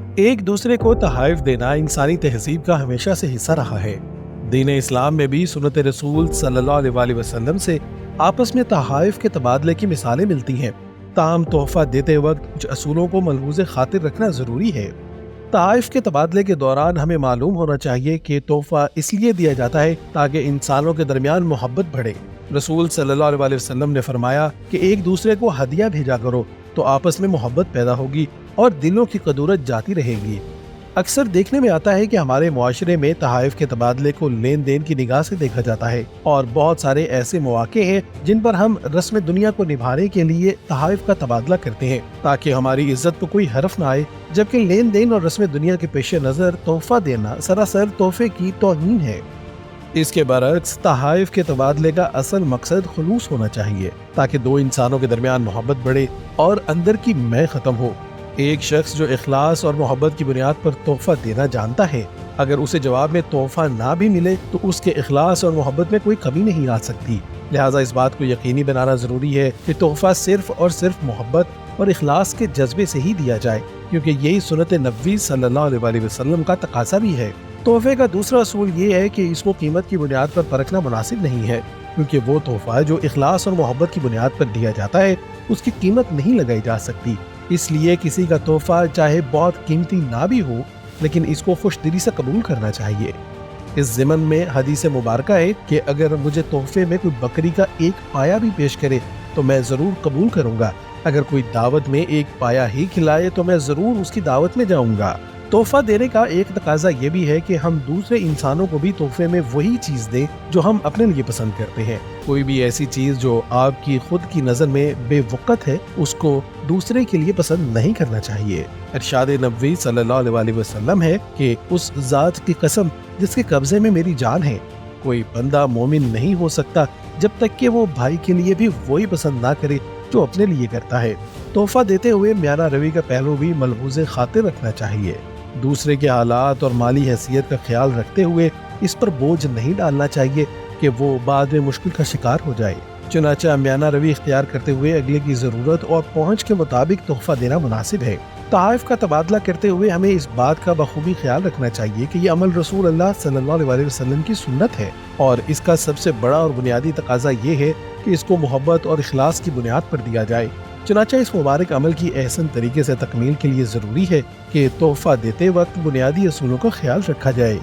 ایک दूसरे को तोहफ़े देना इंसानी तहजीब का हमेशा से हिस्सा रहा है। दीन इस्लाम में भी सुन्नत रसूल सल्लल्लाहु अलैहि वसल्लम से आपस में तोहफ़े के तबादले की मिसालें मिलती हैं। ताहम तोहफा देते वक्त कुछ असूलों को मलहूज़ खातिर रखना ज़रूरी है। तोहफ़े के तबादले के दौरान हमें मालूम होना चाहिए कि तोहफा इसलिए दिया जाता है ताकि इंसानों के दरमियान मोहब्बत बढ़े। रसूल सल्लल्लाहु अलैहि वसल्लम ने फरमाया कि एक दूसरे को हदिया भेजा करो तो आपस में मोहब्बत पैदा होगी और दिलों की कदूरत जाती रहेगी। अक्सर देखने में आता है कि हमारे मुआशरे में तोहफ़े के तबादले को लेन देन की निगाह से देखा जाता है और बहुत सारे ऐसे मौके हैं जिन पर हम रस्म दुनिया को निभाने के लिए तोहफ़े का तबादला करते हैं ताकि हमारी इज्जत को कोई हरफ न आए, जबकि लेन देन और रस्म दुनिया के पेश नज़र तोहफा देना सरासर तोहफे की तौहीन है। इसके बरक्स तोहफ़े के तबादले का असल मकसद खुलूस होना चाहिए ताकि दो इंसानों के दरमियान मोहब्बत बढ़े और अंदर की मैं खत्म हो। एक शख्स जो इखलास और मोहब्बत की बुनियाद पर तोहफा देना जानता है, अगर उसे जवाब में तोहफा ना भी मिले तो उसके इखलास और मोहब्बत में कोई कमी नहीं आ सकती। लिहाजा इस बात को यकीनी बनाना जरूरी है कि तोहफा सिर्फ और सिर्फ मोहब्बत और इखलास के जज्बे से ही दिया जाए, क्योंकि यही सुन्नत नबवी सल्लल्लाहु अलैहि वसल्लम का तकाजा भी है। तोहफे का दूसरा असूल ये है कि इसको कीमत की बुनियाद पर परखना मुनासिब नहीं है, क्योंकि वो तोहफा जो इखलास और मोहब्बत की बुनियाद पर दिया जाता है उसकी कीमत नहीं लगाई जा सकती। इसलिए किसी का तोहफा चाहे बहुत कीमती ना भी हो, लेकिन इसको खुश दिली से कबूल करना चाहिए। इस ज़िमन में हदीस मुबारका है कि अगर मुझे तोहफे में कोई बकरी का एक पाया भी पेश करे तो मैं ज़रूर कबूल करूँगा। अगर कोई दावत में एक पाया ही खिलाए तो मैं ज़रूर उसकी दावत में जाऊँगा। तोहफा देने का एक तकाजा ये भी है कि हम दूसरे इंसानों को भी तोहफे में वही चीज़ दें जो हम अपने लिए पसंद करते हैं। कोई भी ऐसी चीज़ जो आपकी खुद की नज़र में बेवक़्त है उसको दूसरे के लिए पसंद नहीं करना चाहिए। इरशाद नबवी सल्लल्लाहु अलैहि वसल्लम है कि उस ज़ात की कसम जिसके कब्जे में मेरी जान है, कोई बंदा मोमिन नहीं हो सकता जब तक कि वो भाई के लिए भी वही पसंद ना करे जो अपने लिए करता है। तोहफा देते हुए म्याना रवि का पहलू भी मलहूज़ खातिर रखना चाहिए। दूसरे के हालात और माली हैसियत का ख्याल रखते हुए इस पर बोझ नहीं डालना चाहिए कि वो बाद में मुश्किल का शिकार हो जाए। चुनांचे म्याना रवि इख्तियार करते हुए अगले की ज़रूरत और पहुँच के मुताबिक तोहफा देना मुनासिब है। तोहफ़े का तबादला करते हुए हमें इस बात का बखूबी ख्याल रखना चाहिए कि ये अमल रसूल अल्लाह सल्लल्लाहु अलैहि वसल्लम की सुन्नत है और इसका सबसे बड़ा और बुनियादी तकाजा ये है कि इसको मोहब्बत और इखलास की बुनियाद पर दिया जाए। चुनांचे इस मुबारक अमल की एहसन तरीके से तकमील के लिए ज़रूरी है कि तोहफा देते वक्त बुनियादी असूलों का ख्याल रखा जाए।